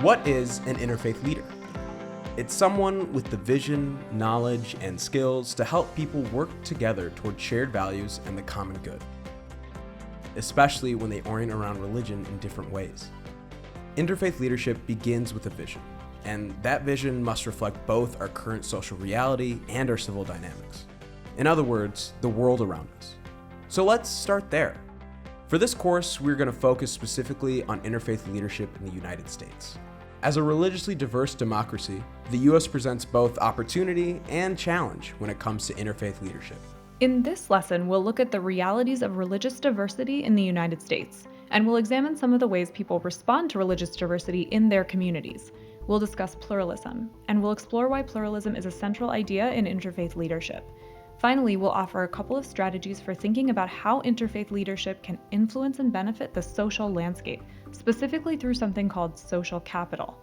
What is an interfaith leader? It's someone with the vision, knowledge, and skills to help people work together toward shared values and the common good, especially when they orient around religion in different ways. Interfaith leadership begins with a vision, and that vision must reflect both our current social reality and our civil dynamics. In other words, the world around us. So let's start there. For this course, we're going to focus specifically on interfaith leadership in the United States. As a religiously diverse democracy, the U.S. presents both opportunity and challenge when it comes to interfaith leadership. In this lesson, we'll look at the realities of religious diversity in the United States, and we'll examine some of the ways people respond to religious diversity in their communities. We'll discuss pluralism, and we'll explore why pluralism is a central idea in interfaith leadership. Finally, we'll offer a couple of strategies for thinking about how interfaith leadership can influence and benefit the social landscape, specifically through something called social capital.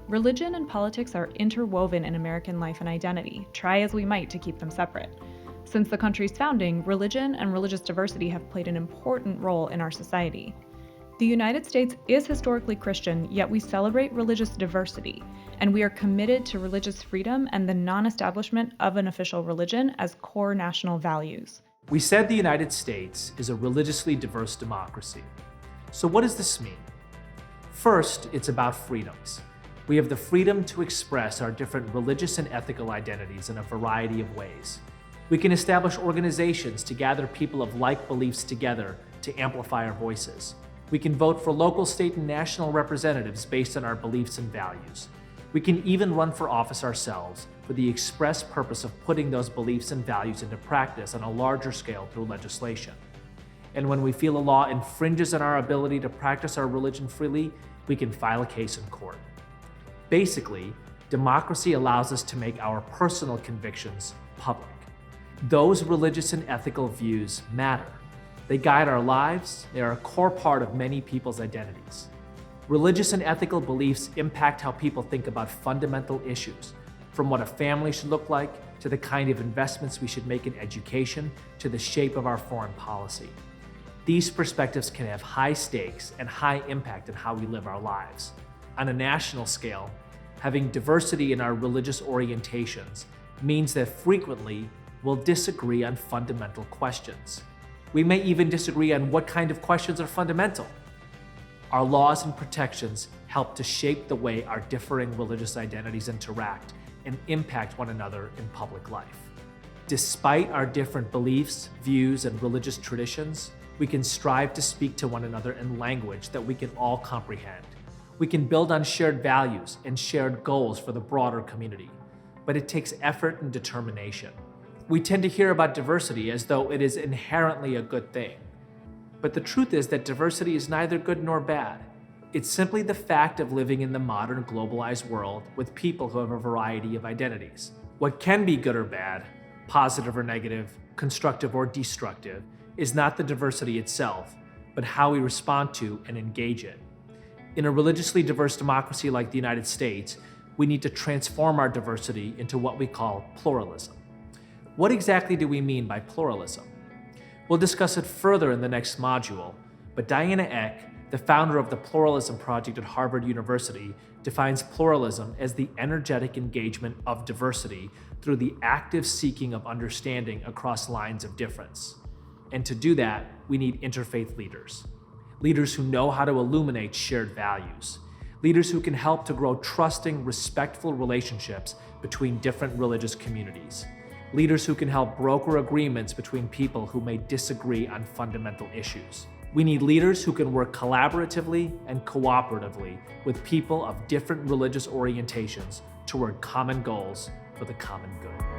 Religion and politics are interwoven in American life and identity, try as we might to keep them separate. Since the country's founding, religion and religious diversity have played an important role in our society. The United States is historically Christian, yet we celebrate religious diversity, and we are committed to religious freedom and the non-establishment of an official religion as core national values. We said the United States is a religiously diverse democracy. So what does this mean? First, it's about freedoms. We have the freedom to express our different religious and ethical identities in a variety of ways. We can establish organizations to gather people of like beliefs together to amplify our voices. We can vote for local, state, and national representatives based on our beliefs and values. We can even run for office ourselves for the express purpose of putting those beliefs and values into practice on a larger scale through legislation. And when we feel a law infringes on our ability to practice our religion freely, we can file a case in court. Basically, democracy allows us to make our personal convictions public. Those religious and ethical views matter. They guide our lives. They are a core part of many people's identities. Religious and ethical beliefs impact how people think about fundamental issues, from what a family should look like, to the kind of investments we should make in education, to the shape of our foreign policy. These perspectives can have high stakes and high impact on how we live our lives. On a national scale, having diversity in our religious orientations means that frequently we'll disagree on fundamental questions. We may even disagree on what kind of questions are fundamental. Our laws and protections help to shape the way our differing religious identities interact and impact one another in public life. Despite our different beliefs, views, and religious traditions, we can strive to speak to one another in language that we can all comprehend. We can build on shared values and shared goals for the broader community, but it takes effort and determination. We tend to hear about diversity as though it is inherently a good thing. But the truth is that diversity is neither good nor bad. It's simply the fact of living in the modern globalized world with people who have a variety of identities. What can be good or bad, positive or negative, constructive or destructive, is not the diversity itself, but how we respond to and engage it. In a religiously diverse democracy like the United States, we need to transform our diversity into what we call pluralism. What exactly do we mean by pluralism? We'll discuss it further in the next module, but Diana Eck, the founder of the Pluralism Project at Harvard University, defines pluralism as the energetic engagement of diversity through the active seeking of understanding across lines of difference. And to do that, we need interfaith leaders. Leaders who know how to illuminate shared values. Leaders who can help to grow trusting, respectful relationships between different religious communities. Leaders who can help broker agreements between people who may disagree on fundamental issues. We need leaders who can work collaboratively and cooperatively with people of different religious orientations toward common goals for the common good.